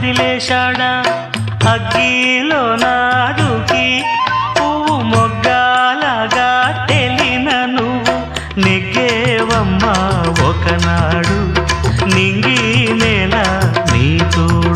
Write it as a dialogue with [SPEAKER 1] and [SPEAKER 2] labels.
[SPEAKER 1] వదిలేశాడా అగ్గిలో నాదుకి పువ్వు మొగ్గాలగా తెలిన నువ్వు నెగ్గేవమ్మా ఒకనాడు నింగి నేల నీ తోడు